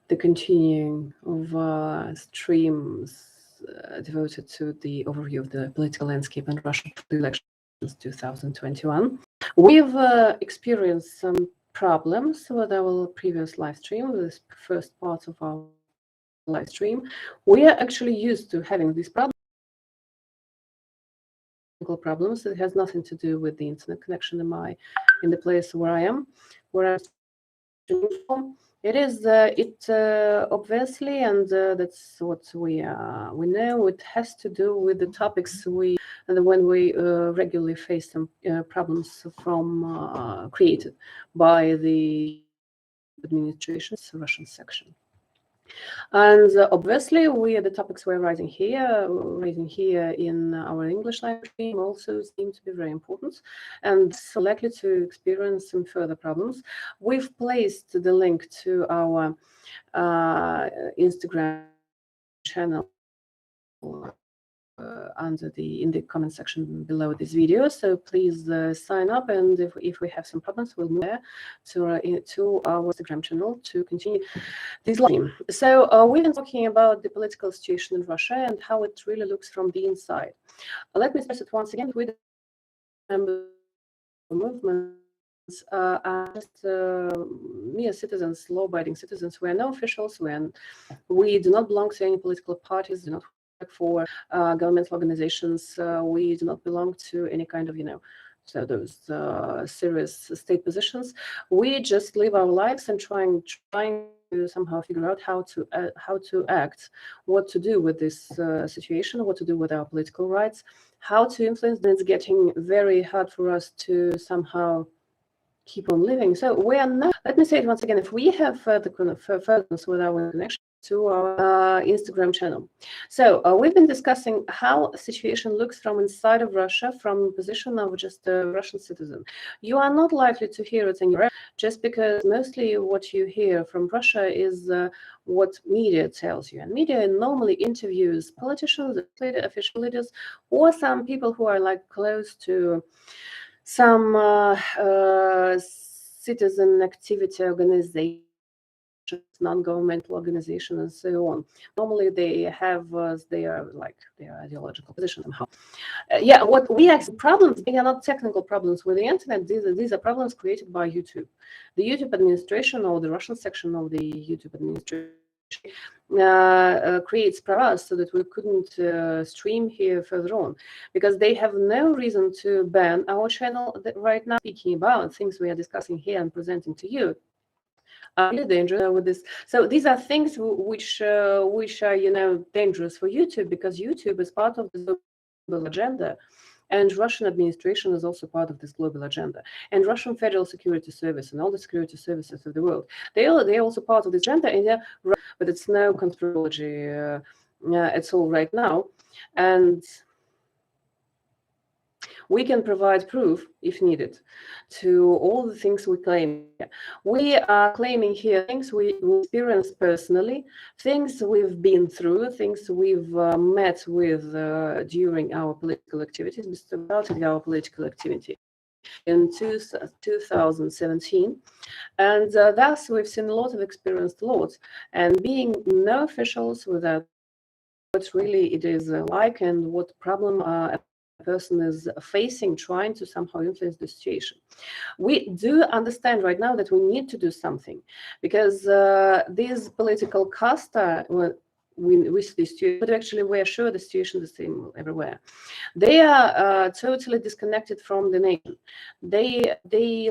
the continuing of streams devoted to the overview of the political landscape in Russia elections 2021. We've experienced some problems with our previous live stream, with this first part of our live stream. We are actually used to having these problems. It has nothing to do with the internet connection in the place where I am, where I'm streaming from. It is obviously, and that's what we know. It has to do with the topics when we regularly face some problems from created by the administration's Russian section. And obviously, the topics we're raising here in our English live stream also seem to be very important and so likely to experience some further problems. We've placed the link to our Instagram channel in the comment section below this video. So please sign up, and if we have some problems, we'll move there to our Instagram channel to continue this live stream. So we've been talking about the political situation in Russia and how it really looks from the inside. Let me stress it once again: we remember movements are just mere citizens, law-abiding citizens. We are no officials. We do not belong to any political parties. Do not for governmental organizations. We do not belong to any kind of, so those serious state positions. We just live our lives and trying to somehow figure out how to act, what to do with this situation, what to do with our political rights, how to influence. It's getting very hard for us to somehow keep on living. So we are not, let me say it once again, if we have further furtherance with our connection to our Instagram channel. So we've been discussing how the situation looks from inside of Russia, from the position of just a Russian citizen. You are not likely to hear it anywhere, just because mostly what you hear from Russia is what media tells you. And media normally interviews politicians, official leaders, or some people who are like close to some citizen activity organizations, non-governmental organizations, and so on. Normally, they have their ideological position somehow. What we have problems, they are not technical problems with the internet. These are problems created by YouTube. The YouTube administration, or the Russian section of the YouTube administration, creates for us so that we couldn't stream here further on, because they have no reason to ban our channel right now. Speaking about things we are discussing here and presenting to you, really dangerous with this. So these are things which are dangerous for YouTube, because YouTube is part of the global agenda, and Russian administration is also part of this global agenda. And Russian Federal Security Service and all the security services of the world, they're also part of this agenda, and but it's no conspiracy at all right now. And we can provide proof, if needed, to all the things we claim. We are claiming here things we experienced personally, things we've been through, things we've met with during our political activities, starting our political activity in 2017. And thus we've seen a lot of experienced laws, and being no officials without what really it is like and what problem a person is facing, trying to somehow influence the situation. We do understand right now that we need to do something, because these political casta, with the situation, but actually we're sure the situation is the same everywhere. They are totally disconnected from the nation. They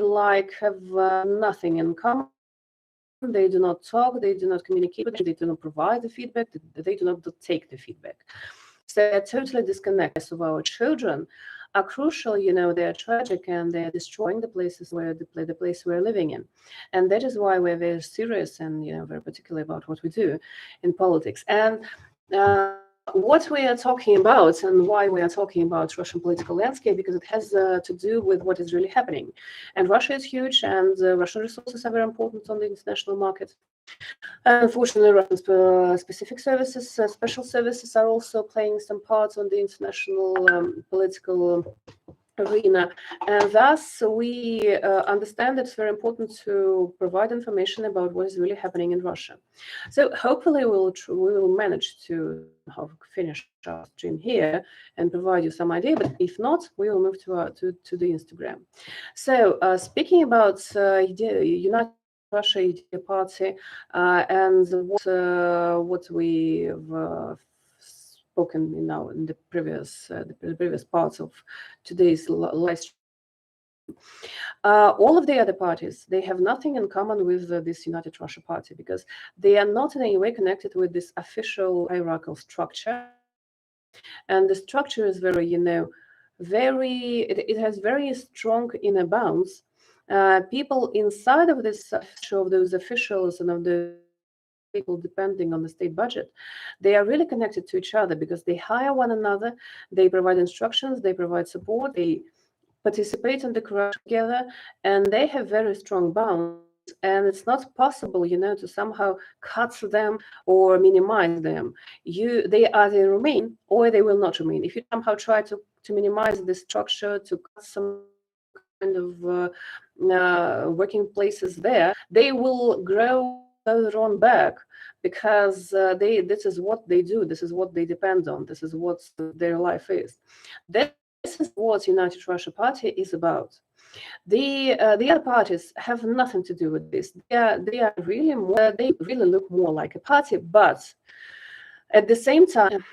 like have nothing in common. They do not talk, they do not communicate with them, they do not provide the feedback, they do not take the feedback. So they're totally disconnected. So our children are crucial, they are tragic, and they are destroying the places the place we're living in. And that is why we're very serious and very particular about what we do in politics. And what we are talking about and why we are talking about Russian political landscape, because it has to do with what is really happening. And Russia is huge, and Russian resources are very important on the international market. Unfortunately, Russian specific services, special services, are also playing some parts on the international political arena, and thus we understand that it's very important to provide information about what is really happening in Russia. So hopefully we will manage to somehow finish our stream here and provide you some idea. But if not, we will move to the Instagram. So speaking about United Russia Idea Party and what we've spoken in the previous parts of today's live stream. All of the other parties, they have nothing in common with this United Russia Party, because they are not in any way connected with this official hierarchical structure. And the structure is very, it has very strong inner bounds. People inside of this, of those officials and of the people depending on the state budget, they are really connected to each other because they hire one another, they provide instructions, they provide support, they participate in the corruption together, and they have very strong bonds. And it's not possible, to somehow cut them or minimize them. They either remain or they will not remain. If you somehow try to minimize the structure, to cut some kind of working places there, they will grow further on back, because this is what they do, this is what they depend on, this is what their life is. This is what United Russia Party is about. The other parties have nothing to do with this. They are really more. They really look more like a party, but at the same time,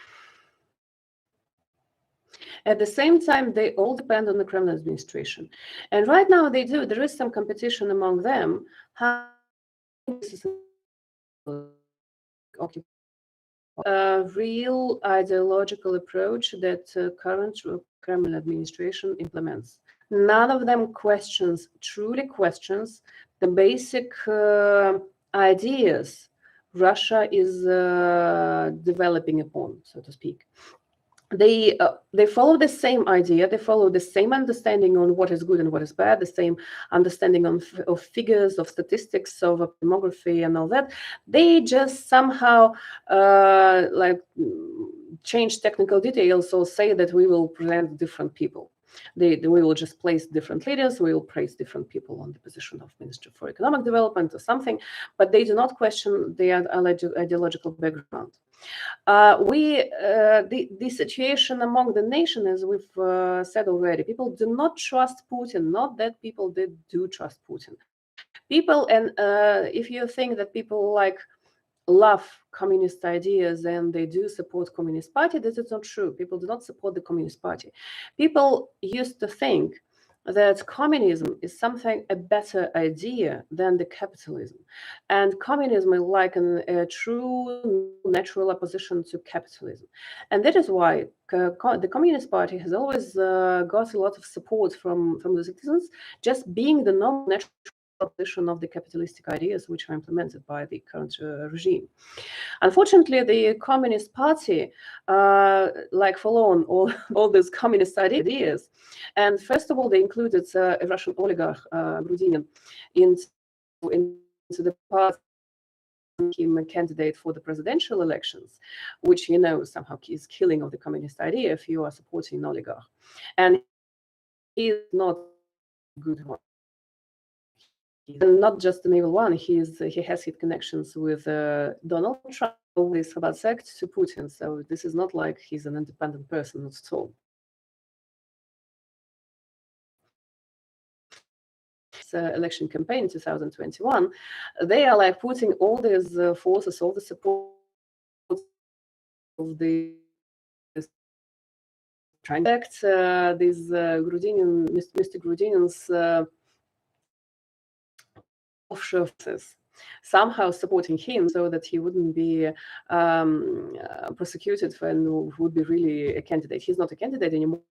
they all depend on the Kremlin administration. And right now they do. There is some competition among them. How this is a real ideological approach that current Kremlin administration implements. None of them truly questions the basic ideas Russia is developing upon, so to speak. They follow the same idea, they follow the same understanding on what is good and what is bad, the same understanding of figures, of statistics, of demography and all that. They just somehow change technical details or say that we will present different people. We will just place different leaders, we will place different people on the position of Minister for Economic Development or something, but they do not question the ideological background. The situation among the nation, as we've said already, people do not trust Putin. Not that people do trust Putin. People, and if you think that people love communist ideas and they do support Communist Party, this is not true. People do not support the Communist Party. People used to think that communism is a better idea than the capitalism. And communism is like a true natural opposition to capitalism. And that is why the Communist Party has always got a lot of support from the citizens, just being the normal natural opposition of the capitalistic ideas which are implemented by the current regime. Unfortunately, the Communist Party follow on all these communist ideas. And first of all, they included a Russian oligarch, Grudinin, into the party, him a candidate for the presidential elections, which, somehow is killing of the communist idea if you are supporting an oligarch. And he is not a good one. He's not just an evil one. He has his connections with Donald Trump, always about sect to Putin. So this is not like he's an independent person at all. Election campaign 2021, they are putting all these forces, all the support of the trying to act these Mr. Grudinin's offshore forces, somehow supporting him so that he wouldn't be prosecuted and would be really a candidate. He's not a candidate anymore.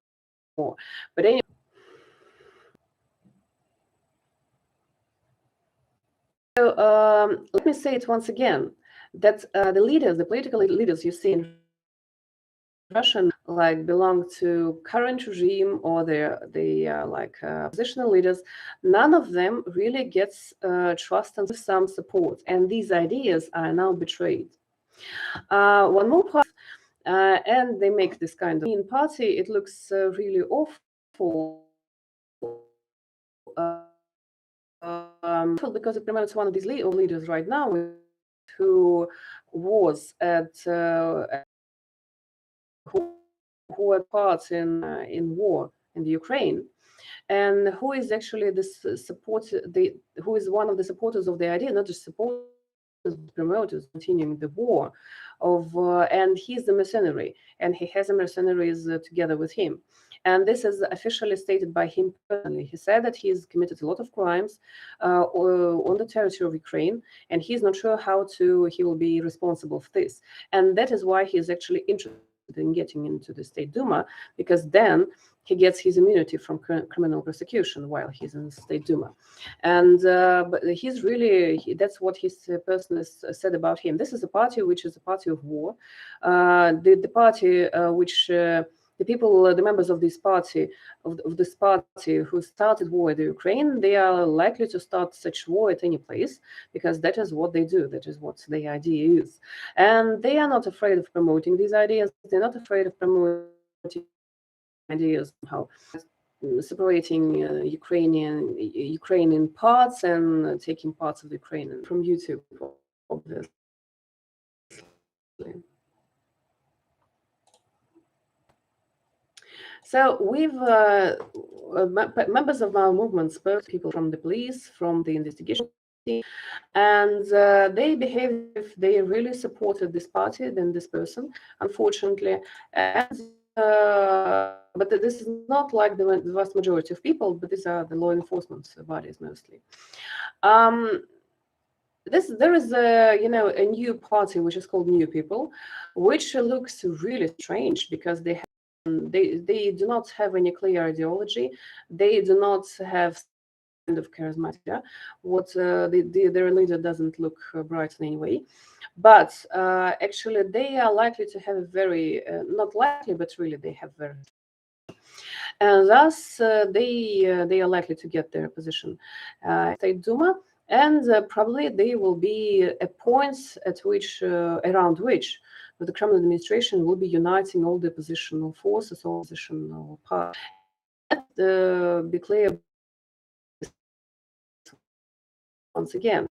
But anyway, so let me say it once again, that the political leaders you see in Russian belong to current regime, or they are oppositional leaders. None of them really gets trust and some support, and these ideas are now betrayed. One more part, and they make this kind of party. It looks really awful because it promotes one of these leaders right now, who was at who had parts in war in the Ukraine, and who is actually this who is one of the supporters of the idea, not just supporters, but promoters, continuing the war of, and he's a mercenary, and he has mercenaries together with him. And this is officially stated by him personally. He said that he's committed a lot of crimes on the territory of Ukraine, and he's not sure how he will be responsible for this. And that is why he's actually interested in getting into the State Duma, because then he gets his immunity from criminal prosecution while he's in the State Duma. And but he's really, that's what his person has said about him. This is a party which is a party of war. The party which the people, the members of this party, who started war in the Ukraine, they are likely to start such war at any place, because that is what they do. That is what the idea is. And they are not afraid of promoting these ideas. They're not afraid of promoting ideas somehow, separating Ukraine in parts and taking parts of Ukraine from YouTube, obviously. So we've members of our movement spoke to people from the police, from the investigation team, and they behaved if they really supported this party than this person, unfortunately. And but this is not like the vast majority of people, but these are the law enforcement bodies mostly. There is a new party which is called New People, which looks really strange because they do not have any clear ideology. They do not have kind of charismatic. Their leader doesn't look bright in any way. But actually, they are likely to have a very not likely, but really they have very, and thus they are likely to get their position State Duma, and probably they will be a point at which around which the Kremlin administration will be uniting all the oppositional forces, all oppositional parties. Be clear once again.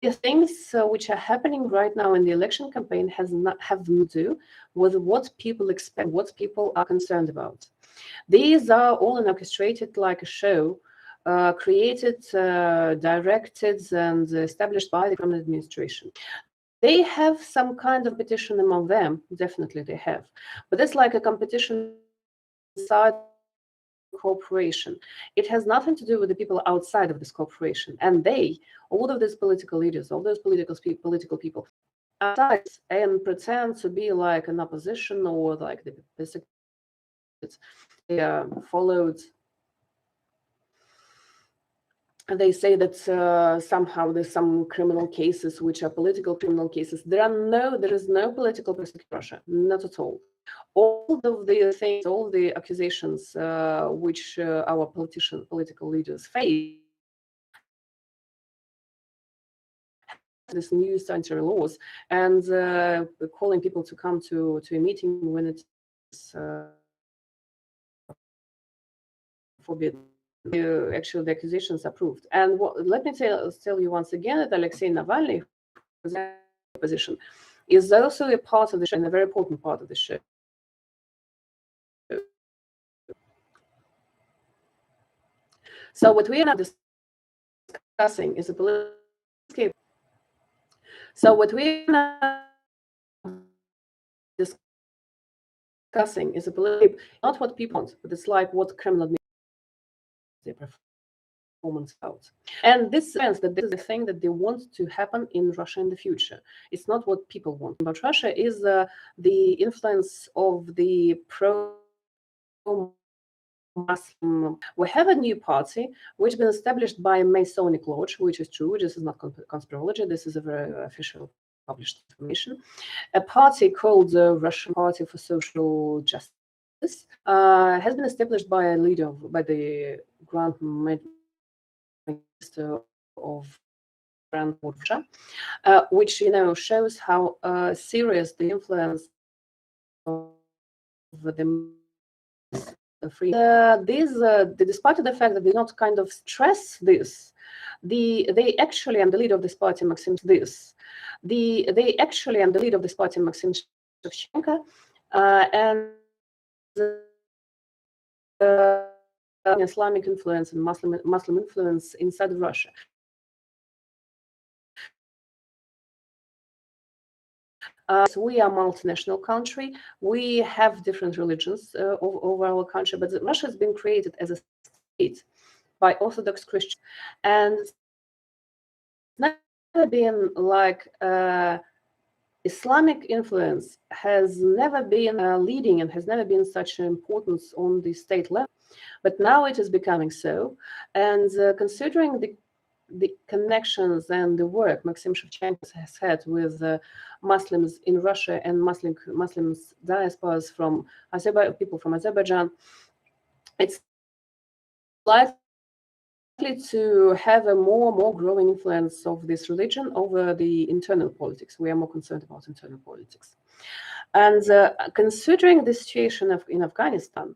The things which are happening right now in the election campaign have to do with what people expect, what people are concerned about. These are all orchestrated like a show, created, directed, and established by the Kremlin administration. They have some kind of competition among them, definitely they have. But it's like a competition inside cooperation. It has nothing to do with the people outside of this cooperation. And all of these political leaders, all those political people, outside and pretend to be like an opposition or like the they are followed. And they say that somehow there's some criminal cases which are political criminal cases. There is no political persecution in Russia, not at all. All of the things, all the accusations which our political leaders face, this new sanitary laws, and calling people to come to a meeting when it's forbidden. Actually, the accusations are proved. And let me tell you once again that Alexei Navalny, who's in opposition, is also a part of the show, and a very important part of the show. So what we are now discussing is a political escape. So what we are now discussing is a political, not what people want, but it's like what Kremlin performance out. And this sense that this is the thing that they want to happen in Russia in the future. It's not what people want. But Russia is the influence of the pro-Muslim. We have a new party which has been established by a Masonic lodge, which is true. This is not conspirology. This is a very official published information. A party called the Russian Party for Social Justice has been established by a leader, by the Grand Minister of Russia, which shows how serious the influence of the free. Despite the fact that they not kind of stress this, they actually, and the leader of this party, Maxim, they actually, and the leader of this party, Maxim Shevchenko, and Islamic influence and Muslim influence inside of Russia. We are a multinational country. We have different religions over our country, but Russia has been created as a state by Orthodox Christians, and it's never been like Islamic influence has never been leading and has never been such an importance on the state level, but now it is becoming so. And considering the connections and the work Maxim Shevchenko has had with Muslims in Russia and Muslims diasporas from people from Azerbaijan, it's likely to have a more growing influence of this religion over the internal politics. We are more concerned about internal politics. And considering the situation in Afghanistan,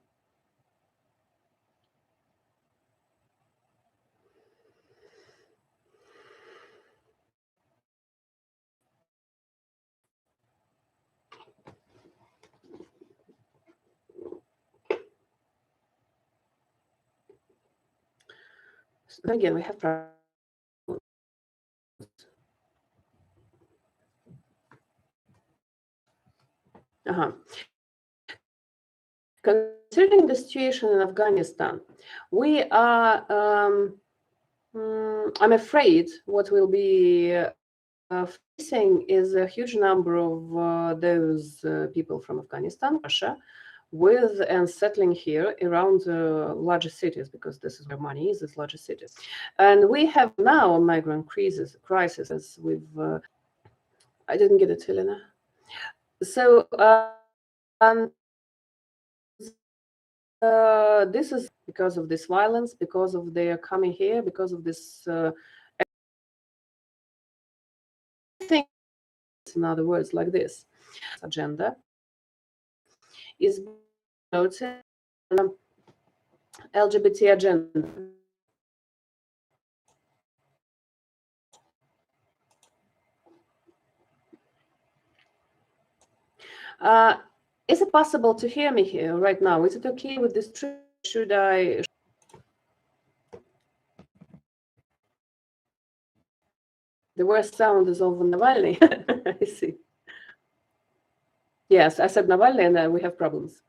again, we have problems. Considering the situation in Afghanistan, we are, I'm afraid, what will be facing is a huge number of those people from Afghanistan, Russia, with and settling here around larger cities, because this is where money is larger cities. And we have now a migrant crisis with, I didn't get it, Helena. So this is because of this violence, because of their coming here, because of this, thing, in other words, like this agenda is noted LGBT agenda. Is it possible to hear me here right now? Is it okay with this trip? Should I? The worst sound is of Navalny. I see. Yes, I said Navalny, and we have problems.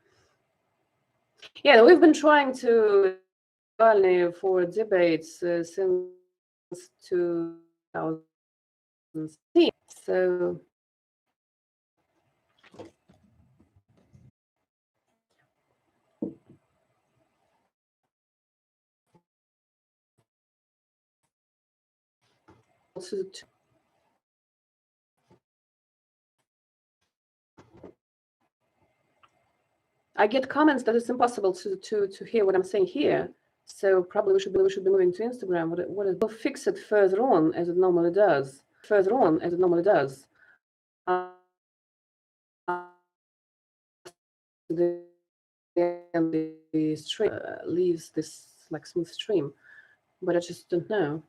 Yeah, we've been trying to Navalny for debates since 2016. So I get comments that it's impossible to hear what I'm saying here. So probably we should be moving to Instagram. We'll fix it further on as it normally does. Uh, the stream leaves this like smooth stream, but I just don't know.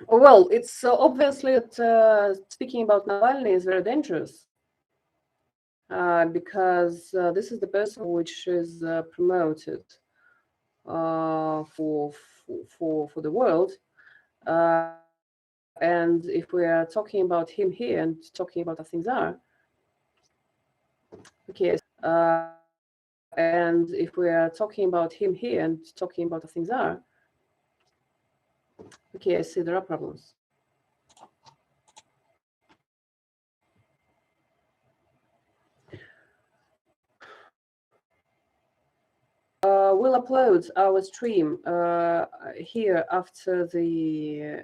Well, it's obviously that speaking about Navalny is very dangerous because this is the person which is promoted for the world. And if we are talking about him here and talking about how things are, okay. And if we are talking about him here and talking about how things are, okay, I see there are problems. Will will upload our stream here after the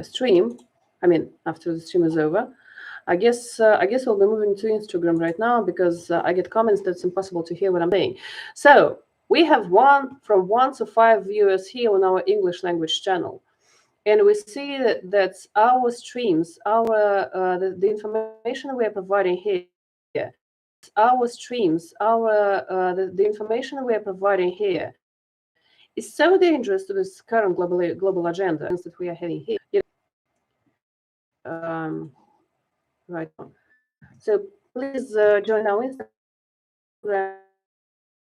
stream. I mean, after the stream is over. I guess we'll be moving to Instagram right now because I get comments that's impossible to hear what I'm saying. So we have from 1 to 5 viewers here on our English language channel, and we see that our streams, the information we are providing here, our streams, the information we are providing here is so dangerous to this current global agenda that we are having here. Right now. So please join our Instagram